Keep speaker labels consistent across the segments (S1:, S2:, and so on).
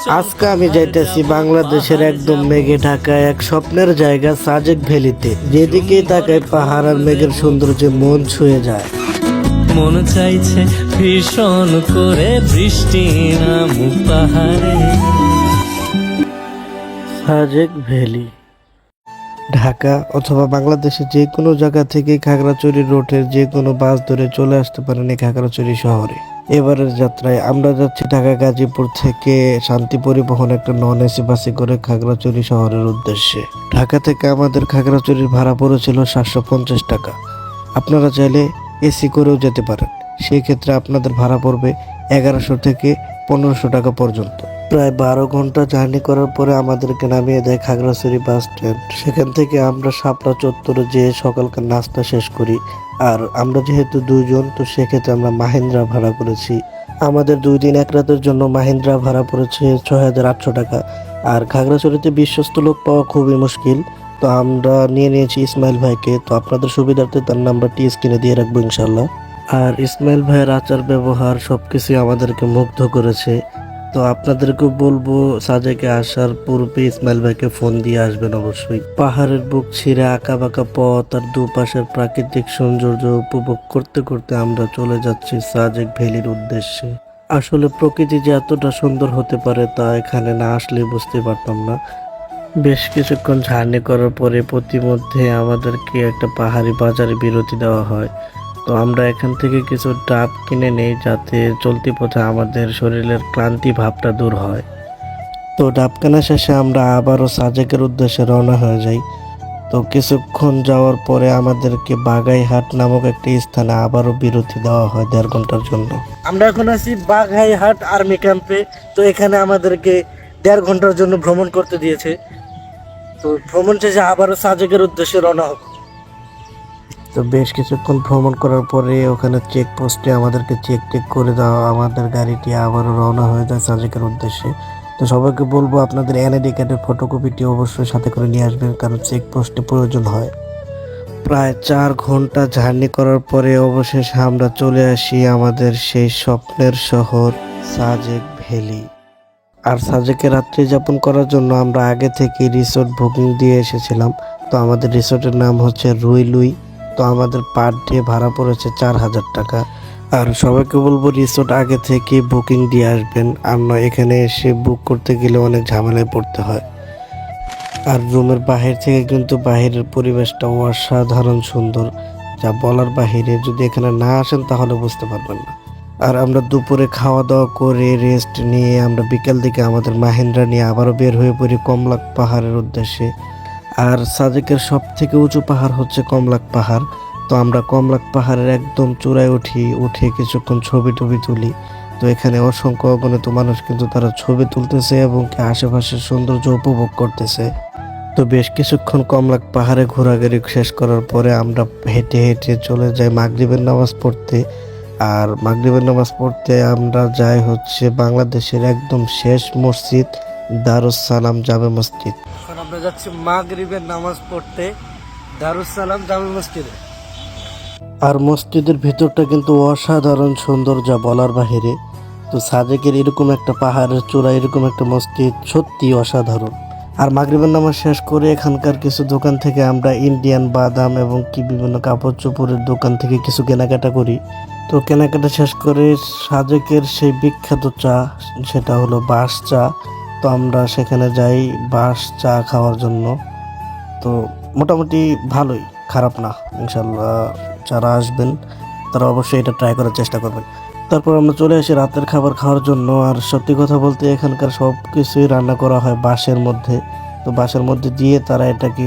S1: আজকে আমি যাইতেছি বাংলাদেশের একদম মেঘে ঢাকা এক স্বপ্নের জায়গা সাজেক ভ্যালিতে। যেদিকে তাকায় পাহাড় আর মেঘের সৌন্দর্যে মন ছুঁয়ে যায়।
S2: মন চাইছে ভীষণ করে বৃষ্টি নামুক পাহাড়ে।
S1: সাজেক ভ্যালি ঢাকা অথবা বাংলাদেশের যে কোনো জায়গা থেকে খাগড়াছড়ি রোডের যে কোনো বাস ধরে চলে আসতে পারেন এই খাগড়াছড়ি শহরে। এবারের যাত্রায় আমরা যাচ্ছি ঢাকা গাজীপুর থেকে শান্তি পরিবহন একটা নন এসি বাসে করে খাগড়াছড়ি শহরের উদ্দেশ্যে। ঢাকা থেকে আমাদের খাগড়াছড়ির ভাড়া পড়েছিল 750 টাকা। আপনারা চাইলে এসি করেও যেতে পারেন, সেই ক্ষেত্রে আপনাদের ভাড়া পড়বে 1100 থেকে 1500 টাকা পর্যন্ত। প্রায় 12 ঘন্টা জার্নি করার পরে আমাদেরকে নামিয়ে দেয় খাগড়াছড়ি বাস স্ট্যান্ড। সেখান থেকে আমরা শাপলা চত্বরে যেয়ে সকালকার নাস্তা শেষ করি। আর আমরা যেহেতু দুইজন, তো সেক্ষেত্রে আমরা মাহিন্দ্রা ভাড়া করেছি। আমাদের 2 দিন 1 রাতের জন্য মাহিন্দ্রা ভাড়া পড়েছে 6800 টাকা। আর খাগড়াছড়িতে বিশ্বস্ত লোক পাওয়া খুবই মুশকিল, তো আমরা নিয়ে নিয়েছি ইসমাইল ভাইকে। তো আপনাদের সুবিধার্থে তার নাম্বারটি স্ক্রিনে দিয়ে রাখবো ইনশাল্লাহ। আর ইসমাইল ভাইয়ের আচার ব্যবহার সবকিছুই আমাদেরকে মুগ্ধ করেছে। তো আপনাদেরকেও বলবো সাজেকে আসার পূর্বে ইসমাইল ভাইকে ফোন দিয়ে আসবেন অবশ্যই। পাহাড়ের বুক ছিঁড়ে আঁকা বাঁকা পথ আর দুপাশের প্রাকৃতিক সৌন্দর্য উপভোগ করতে করতে আমরা চলে যাচ্ছি সাজেক ভ্যালির উদ্দেশ্যে। আসলে প্রকৃতি যে এতটা সুন্দর হতে পারে তা এখানে না আসলে বুঝতে পারতাম না। বেশ কিছুক্ষণ জার্নি করার পরে প্রতিমধ্যে আমাদেরকে একটা পাহাড়ি বাজারে বিরতি দেওয়া হয়। তো আমরা এখান থেকে কিছু ডাব কিনে নেই, যাতে চলতি পথে আমাদের শরীরের ক্লান্তি ভাবটা দূর হয়। তো ডাব কেনা শেষে আমরা আবারও সাজেকের উদ্দেশ্যে রওনা হয়ে যাই। তো কিছুক্ষণ যাওয়ার পরে আমাদেরকে বাগাইহাট নামক একটি স্থানে আবারও বিরতি দেওয়া হয় 1.5 ঘন্টার জন্য। আমরা এখন আছি বাগাইহাট আর্মি ক্যাম্পে। তো এখানে আমাদেরকে 1.5 ঘন্টার জন্য ভ্রমণ করতে দিয়েছে। তো ভ্রমণ শেষে আবারও সাজেকের উদ্দেশ্যে রওনা হবে। তো বেশ কিছুক্ষণ ভ্রমণ করার পরে ওখানে চেকপোস্টে আমাদেরকে চেক করে দেওয়া আমাদের গাড়িটি আবারও রওনা হয়ে যায় সাজেকের উদ্দেশ্যে। তো সবাইকে বলবো আপনাদের এনআইডি কার্ডের ফটোকপিটি অবশ্যই সাথে করে নিয়ে আসবেন, কারণ চেকপোস্টে প্রয়োজন হয়। প্রায় 4 ঘন্টা জার্নি করার পরে অবশেষে আমরা চলে আসি আমাদের সেই স্বপ্নের শহর সাজেক ভ্যালি। আর সাজেকে রাত্রি যাপন করার জন্য আমরা আগে থেকে রিসোর্ট বুকিং দিয়ে এসেছিলাম। তো আমাদের রিসোর্টের নাম হচ্ছে রুইলুই। তো আমাদের পার ডে ভাড়া পড়েছে 4000 টাকা। আর সবাইকে বলবো রিসোর্ট আগে থেকে বুকিং দিয়ে আসবেন, আর নয় এখানে এসে বুক করতে গেলে অনেক ঝামেলায় পড়তে হয়। আর রুমের বাহির থেকে কিন্তু বাহিরের পরিবেশটা অসাধারণ সুন্দর, যা বলার বাহিরে। যদি এখানে না আসেন তাহলে বুঝতে পারবেন না। আর আমরা দুপুরে খাওয়া দাওয়া করে রেস্ট নিয়ে আমরা বিকেল দিকে আমাদের মাহিন্দ্রা নিয়ে আবারও বের হয়ে পড়ি কমলাক পাহাড়ের উদ্দেশ্যে। আর সাজেকের সব থেকে উঁচু পাহাড় হচ্ছে কমলাক পাহাড়। তো আমরা কমলাক পাহাড়ের একদম চূড়ায় উঠে কিছুক্ষণ ছবি টবি তুলি। তো এখানে অসংখ্য অগণিত মানুষ কিন্তু তারা ছবি তুলতেছে এবং আশেপাশের সৌন্দর্য উপভোগ করতেছে। তো বেশ কিছুক্ষণ কমলাক পাহাড়ে ঘোরাঘুরি শেষ করার পরে আমরা হেঁটে হেঁটে চলে যাই মাগরিবের নামাজ পড়তে। আর মাগরিবের নামাজ পড়তে আমরা যাই হচ্ছে বাংলাদেশের একদম শেষ মসজিদ দারুস সালাম জামে মসজিদ। এখন আমরা যাচ্ছি মাগরিবের নামাজ পড়তে দারুস সালাম জামে মসজিদে। আর মসজিদের ভিতরটা কিন্তু অসাধারণ সুন্দর, যা বলার বাহিরে। তো সাজেকের এরকম একটা পাহাড়ের চূড়া এরকম একটা মসজিদ সত্যি অসাধারণ। আর মাগরিবের নামাজ শেষ করে এখানকার কিছু দোকান থেকে আমরা ইন্ডিয়ান বাদাম এবং কি বিভিন্ন কাপড় চোপড়ের দোকান থেকে কিছু কেনাকাটা করি। তো কেনাকাটা শেষ করে সাজেকের সেই বিখ্যাত চা, সেটা হলো বাঁশ চা। তো আমরা সেখানে যাই বাঁশ চা খাওয়ার জন্য। তো মোটামুটি ভালোই, খারাপ না। ইনশাল্লাহ যারা আসবেন তারা অবশ্যই এটা ট্রাই করার চেষ্টা করবেন। তারপর আমরা চলে আসি রাতের খাবার খাওয়ার জন্য। আর সত্যি কথা বলতে এখানকার সব কিছুই রান্না করা হয় বাঁশের মধ্যে। তো বাঁশের মধ্যে দিয়ে তারা এটাকে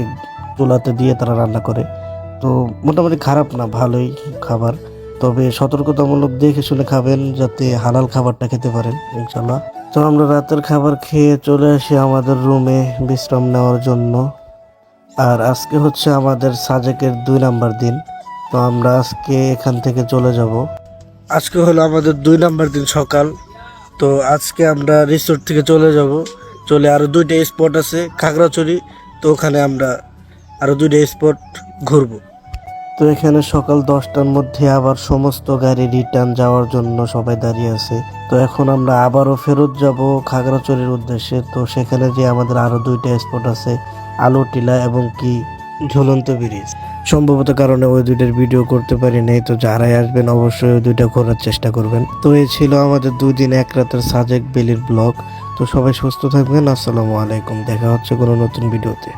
S1: চুলাতে দিয়ে তারা রান্না করে। তো মোটামুটি খারাপ না, ভালোই খাবার। তবে সতর্কতামূলক দেখে শুনে খাবেন, যাতে হালাল খাবারটা খেতে পারেন ইনশাল্লাহ। তো আমরা রাতের খাবার খেয়ে চলে আসি আমাদের রুমে বিশ্রাম নেওয়ার জন্য। আর আজকে হচ্ছে আমাদের সাজেকের 2 নাম্বার দিন। তো আমরা আজকে এখান থেকে চলে যাব। আজকে হলো আমাদের 2 নাম্বার দিন সকাল। তো আজকে আমরা রিসোর্ট থেকে চলে যাব। চলে আরও 2টা স্পট আছে খাগড়াছড়ি, তো ওখানে আমরা আরও 2টা স্পট ঘুরবো। তো এখানে সকাল 10টার মধ্যে আবার সমস্ত গাড়ি রিটার্ন যাওয়ার জন্য সবাই দাঁড়িয়ে আছে। তো এখন আমরা আবারও ফেরত যাব খাগড়াছড়ির উদ্দেশ্যে। তো সেখানে যে আমাদের আরো 2টা স্পট আছে, আলু টিলা এবং কি ঝুলন্ত ব্রিজ। সম্ভবত কারণে ওই 2টার ভিডিও করতে পারি নাই। তো যারাই আসবেন অবশ্যই ওই 2টা ঘোরার চেষ্টা করবেন। তো এই ছিল আমাদের 2 দিন 1 রাতের সাজেক ভ্যালির ব্লগ। তো সবাই সুস্থ থাকবেন। আসসালামু আলাইকুম, দেখা হচ্ছে কোনো নতুন ভিডিওতে।